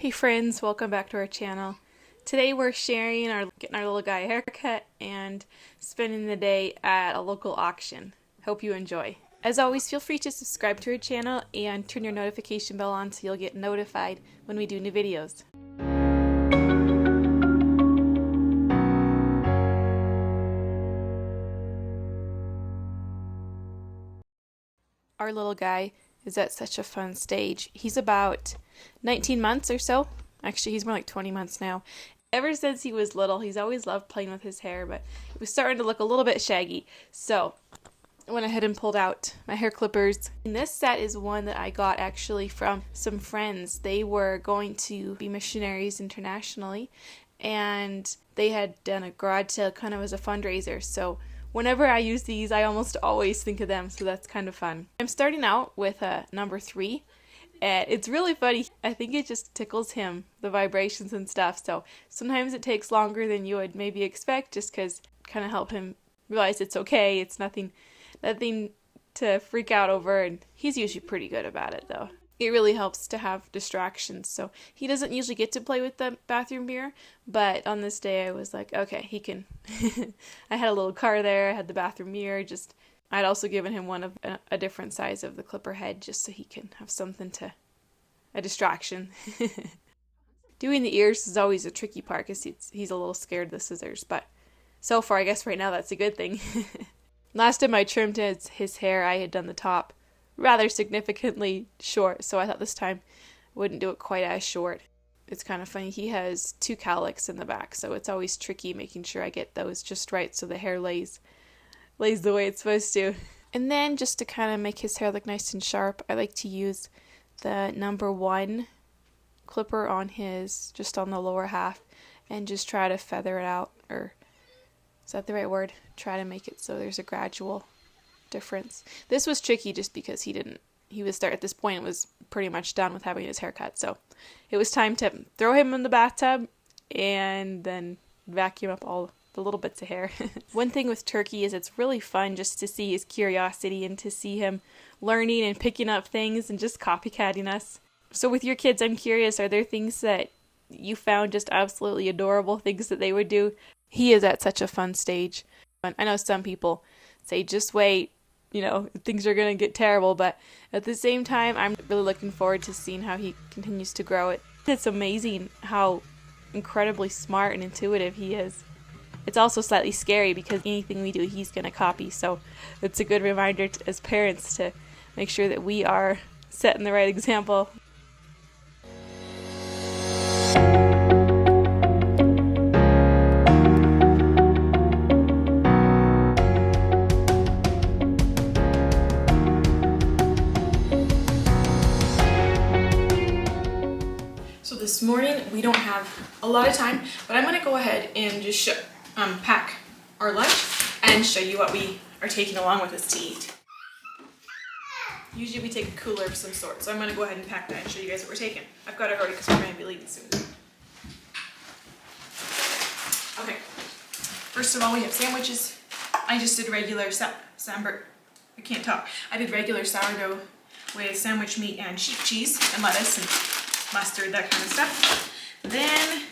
Hey friends, welcome back to our channel. Today we're getting our little guy a haircut and spending the day at a local auction. Hope you enjoy. As always, feel free to subscribe to our channel and turn your notification bell on so you'll get notified when we do new videos. Our little guy is at such a fun stage. He's about 19 months or so. Actually, he's more like 20 months now. Ever since he was little, he's always loved playing with his hair, but it was starting to look a little bit shaggy. So I went ahead and pulled out my hair clippers. And this set is one that I got actually from some friends. They were going to be missionaries internationally, and they had done a garage sale kind of as a fundraiser. So whenever I use these, I almost always think of them, so that's kind of fun. I'm starting out with a number 3. And it's really funny. I think it just tickles him, the vibrations and stuff. So sometimes it takes longer than you would maybe expect, just because kind of help him realize it's okay. It's nothing to freak out over. And he's usually pretty good about it, though. It really helps to have distractions. So he doesn't usually get to play with the bathroom mirror, but on this day I was like, okay, he can. I had a little car there. I had the bathroom mirror. I'd also given him one of a different size of the clipper head just so he can have a distraction. Doing the ears is always a tricky part because he's a little scared of the scissors, but so far I guess right now that's a good thing. Last time I trimmed his hair, I had done the top rather significantly short, so I thought this time I wouldn't do it quite as short. It's kind of funny, he has 2 cowlicks in the back, so it's always tricky making sure I get those just right so the hair lays the way it's supposed to. And then just to kind of make his hair look nice and sharp, I like to use the number 1 clipper on just on the lower half, and just try to feather it out, or is that the right word? Try to make it so there's a gradual difference. This was tricky just because at this point was pretty much done with having his haircut, so it was time to throw him in the bathtub and then vacuum up all the little bits of hair. One thing with Turkey is it's really fun just to see his curiosity and to see him learning and picking up things and just copycatting us. So with your kids, I'm curious, are there things that you found just absolutely adorable, things that they would do? He is at such a fun stage. I know some people say, just wait, things are going to get terrible, but at the same time, I'm really looking forward to seeing how he continues to grow it. It's amazing how incredibly smart and intuitive he is. It's also slightly scary because anything we do, he's going to copy. So it's a good reminder as parents to make sure that we are setting the right example. So this morning we don't have a lot of time, but I'm going to go ahead and just pack our lunch and show you what we are taking along with us to eat. Usually we take a cooler of some sort, so I'm going to go ahead and pack that and show you guys what we're taking. I've got it already because we're going to be leaving soon. Okay, first of all we have sandwiches. I just did regular I can't talk. I did regular sourdough with sandwich meat and sheep cheese and lettuce and mustard, that kind of stuff. Then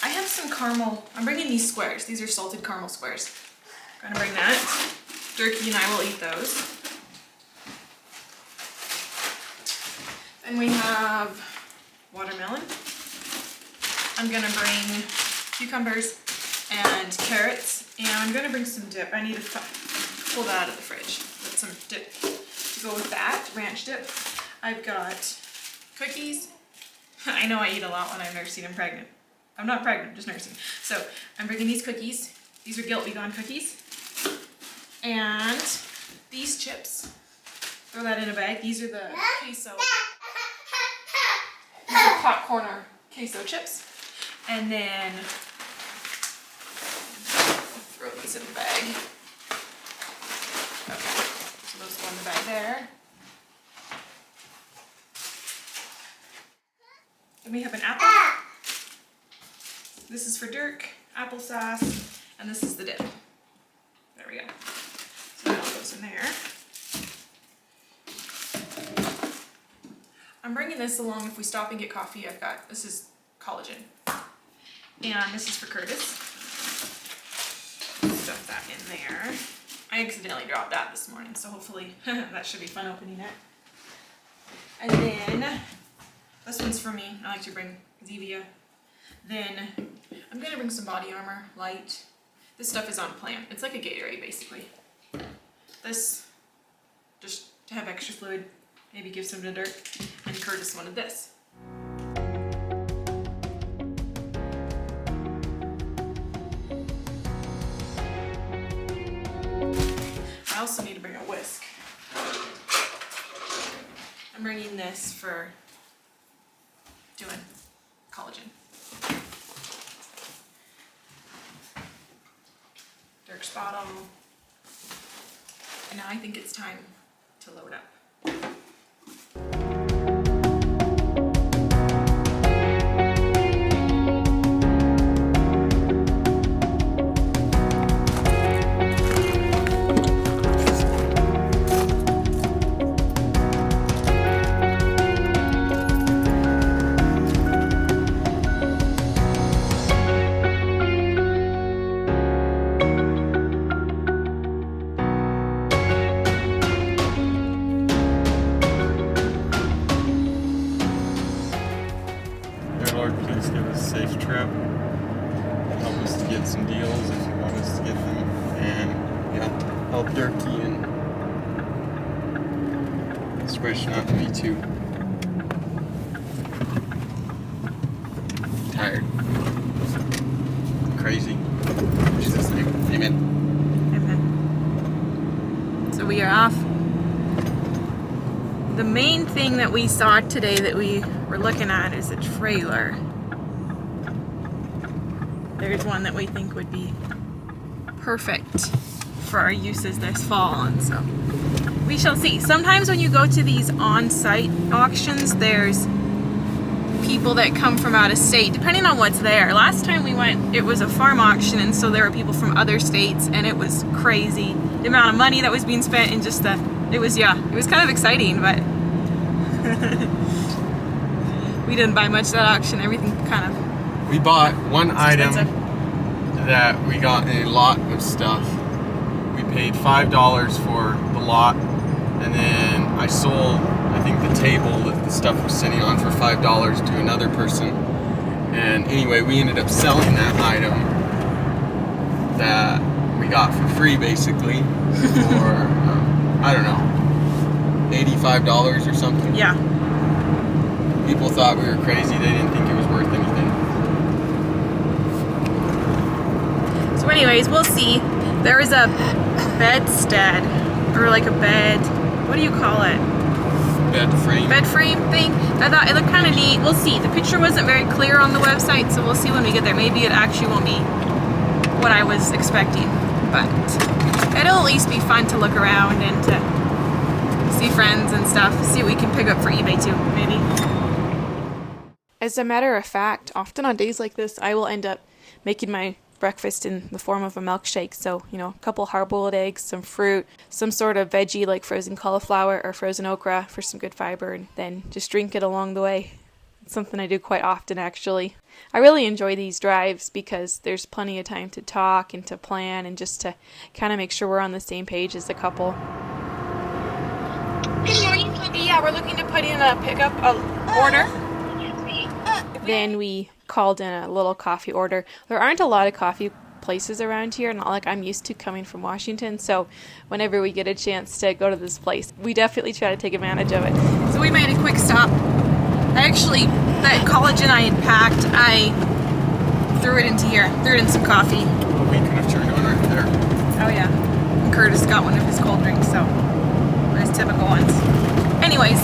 I have some caramel. I'm bringing these squares. These are salted caramel squares. I'm gonna bring that. Durkee and I will eat those. Then we have watermelon. I'm gonna bring cucumbers and carrots, and I'm gonna bring some dip. I need to pull that out of the fridge. Put some dip to go with that, ranch dip. I've got cookies. I know I eat a lot when I'm nursing and pregnant. I'm not pregnant, just nursing. So I'm bringing these cookies. These are Guilt Be Gone cookies. And these chips. Throw that in a bag. These are the queso. These are popcorn or queso chips. And then throw these in the bag. Okay, so those go in the bag there. Then we have an apple. This is for Dirk, applesauce, and this is the dip. There we go. So that all goes in there. I'm bringing this along if we stop and get coffee. This is collagen. And this is for Curtis. Stuff that in there. I accidentally dropped that this morning, so hopefully that should be fun opening it. And then this one's for me. I like to bring Zevia. Then I'm gonna bring some body armor, light. This stuff is on plan. It's like a Gatorade basically. This, just to have extra fluid, maybe give some to Dirk. And Curtis wanted this. I also need to bring a whisk. I'm bringing this for doing collagen. Dirk's bottle. And now I think it's time to load up. Lord, please give us a safe trip. Help us to get some deals if you want us to get them. And yeah, help Durkee and especially not me too. Tired. Crazy. In Jesus' name. Amen. Amen. So we are off. The main thing that we saw today that we were looking at is a trailer. There's one that we think would be perfect for our uses this fall, and so we shall see. Sometimes when you go to these on-site auctions, there's people that come from out of state, depending on what's there. Last time we went, it was a farm auction, and so there were people from other states, and it was crazy. The amount of money that was being spent in just it was kind of exciting, but we didn't buy much at that auction. Everything kind of... We bought one item expensive. that we got in a lot of stuff. We paid $5 for the lot, and then I sold, I think, the table that the stuff was sitting on for $5 to another person. And anyway, we ended up selling that item that we got for free, basically, for, I don't know, $85 or something. Yeah. People thought we were crazy. They didn't think it was worth anything. So anyways, we'll see. There is a bedstead, or like a bed, what do you call it? Bed frame. Bed frame thing. I thought it looked kind of neat. We'll see. The picture wasn't very clear on the website, so we'll see when we get there. Maybe it actually won't be what I was expecting, but it'll at least be fun to look around and to see friends and stuff. See what we can pick up for eBay too, maybe. As a matter of fact, often on days like this, I will end up making my breakfast in the form of a milkshake. So, a couple hard-boiled eggs, some fruit, some sort of veggie like frozen cauliflower or frozen okra for some good fiber, and then just drink it along the way. It's something I do quite often, actually. I really enjoy these drives because there's plenty of time to talk and to plan and just to kind of make sure we're on the same page as a couple. Good morning, Toby. Yeah, we're looking to put in a pickup order. Then we called in a little coffee order. There aren't a lot of coffee places around here, not like I'm used to coming from Washington, so whenever we get a chance to go to this place, we definitely try to take advantage of it. So we made a quick stop. That collagen I had packed, I threw it into here, threw it in some coffee. We could have turned on right there. Oh yeah. And Curtis got one of his cold drinks, so his typical ones. Anyways,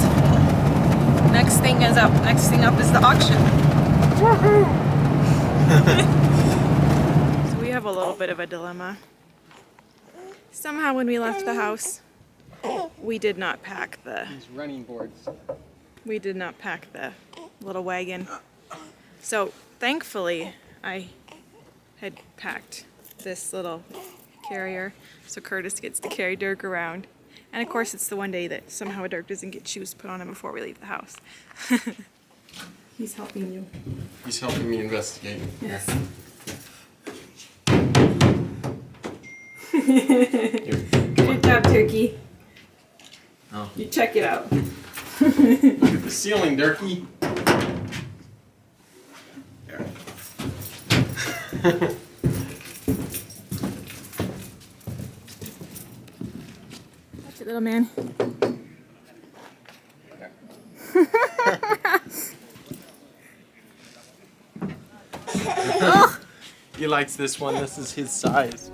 next thing up is the auction. Woohoo! So we have a little bit of a dilemma. Somehow when we left the house, we did not pack These running boards. we did not pack the little wagon. So thankfully I had packed this little carrier so Curtis gets to carry Dirk around. And of course it's the one day that somehow Dirk doesn't get shoes put on him before we leave the house. He's helping you. He's helping me investigate. Yes. Good job, Turkey. Oh. You check it out. Look at the ceiling, Durkee. There. Watch it, little man. He likes this one. This is his size.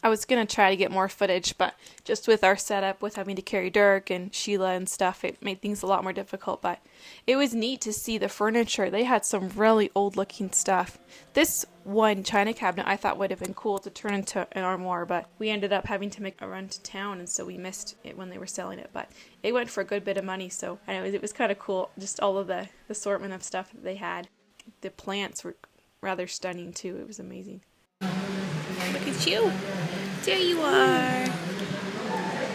I was gonna try to get more footage, but just with our setup, with having to carry Dirk and Sheila and stuff, it made things a lot more difficult. But it was neat to see the furniture. They had some really old looking stuff. This one china cabinet I thought would have been cool to turn into an armoire, but we ended up having to make a run to town, and so we missed it when they were selling it. But it went for a good bit of money, so anyways, it was kind of cool, just all of the assortment of stuff that they had. The plants were rather stunning too. It was amazing. Look at you. There you are.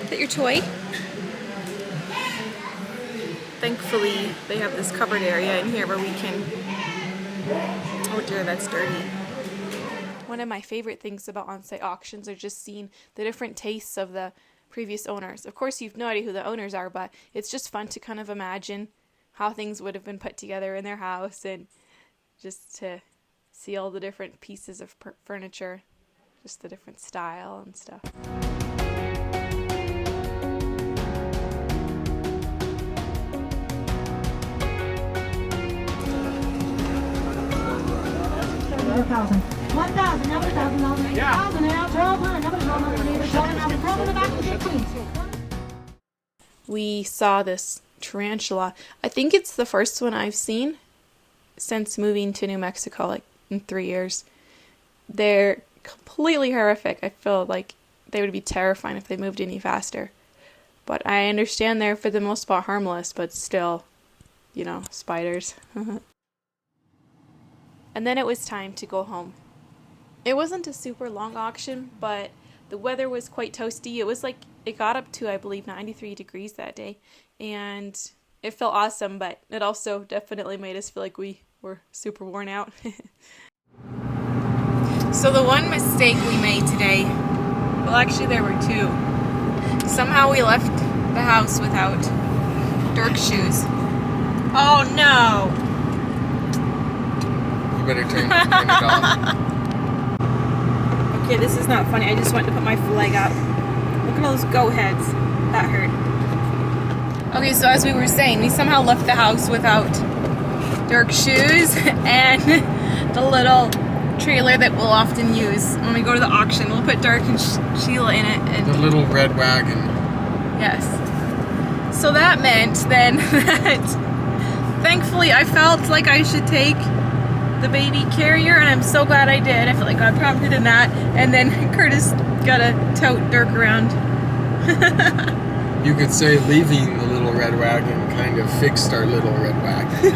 Is that your toy? Thankfully, they have this covered area in here where we can... Oh dear, that's dirty. One of my favorite things about on-site auctions are just seeing the different tastes of the previous owners. Of course, you've no idea who the owners are, but it's just fun to kind of imagine how things would have been put together in their house, and just to see all the different pieces of furniture, just the different style and stuff. We saw this tarantula. I think it's the first one I've seen since moving to New Mexico, like in 3 years. They're completely horrific. I feel like they would be terrifying if they moved any faster. But I understand they're for the most part harmless, but still, you know, spiders. And then it was time to go home. It wasn't a super long auction, but the weather was quite toasty. It was like, it got up to, I believe, 93 degrees that day. And it felt awesome, but it also definitely made us feel like we were super worn out. So the one mistake we made today, well actually there were two. Somehow we left the house without Dirk's shoes. Oh no! You better turn it off. Okay, this is not funny. I just went to put my flag up. Look at all those goat heads. That hurt. Okay, so as we were saying, we somehow left the house without Dirk's shoes and the little trailer that we'll often use when we go to the auction. We'll put Dirk and Sheila in it. And the little red wagon. yes. So that meant then that thankfully I felt like I should take the baby carrier, and I'm so glad I did. I feel like God prompted in that. And then Curtis got to tote Dirk around. You could say leaving the little red wagon kind of fixed our little red wagon.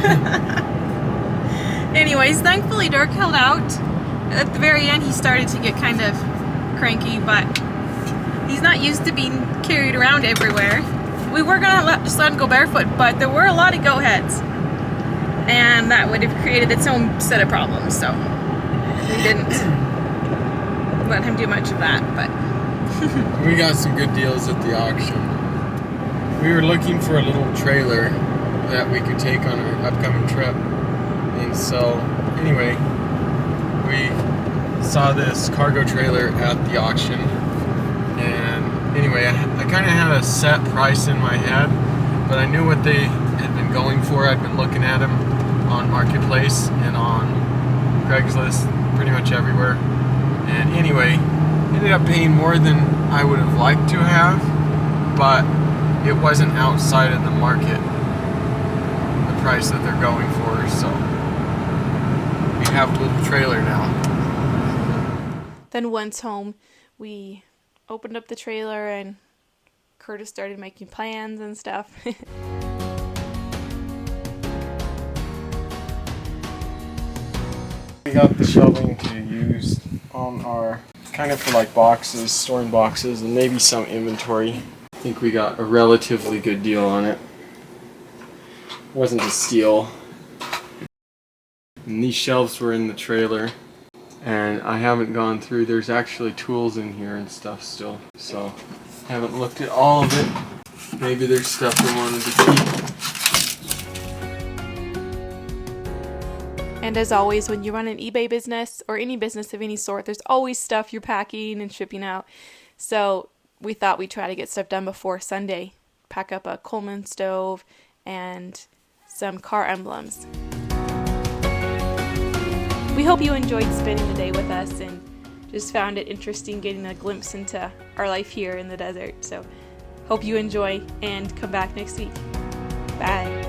Anyways, thankfully Dirk held out. At the very end he started to get kind of cranky, but he's not used to being carried around everywhere. We were going to just let him go barefoot, but there were a lot of goat heads. And that would have created its own set of problems, so we didn't let him do much of that, but... We got some good deals at the auction. We were looking for a little trailer that we could take on our upcoming trip. And so, anyway, we saw this cargo trailer at the auction. And anyway, I kind of had a set price in my head, but I knew what they had been going for. I'd been looking at them on Marketplace and on Craigslist, pretty much everywhere. And anyway, ended up paying more than I would have liked to have, but it wasn't outside of the market, the price that they're going for, so we have a little trailer now. Then once home, we opened up the trailer and Curtis started making plans and stuff. we got the shelving to use on our, kind of for like boxes, storing boxes, and maybe some inventory. I think we got a relatively good deal on it. Wasn't a steal. And these shelves were in the trailer, and I haven't gone through. There's actually tools in here and stuff still, so haven't looked at all of it. Maybe there's stuff we wanted to keep. And as always, when you run an eBay business or any business of any sort, there's always stuff you're packing and shipping out. So we thought we'd try to get stuff done before Sunday. Pack up a Coleman stove and some car emblems. We hope you enjoyed spending the day with us and just found it interesting getting a glimpse into our life here in the desert. So hope you enjoy and come back next week. Bye.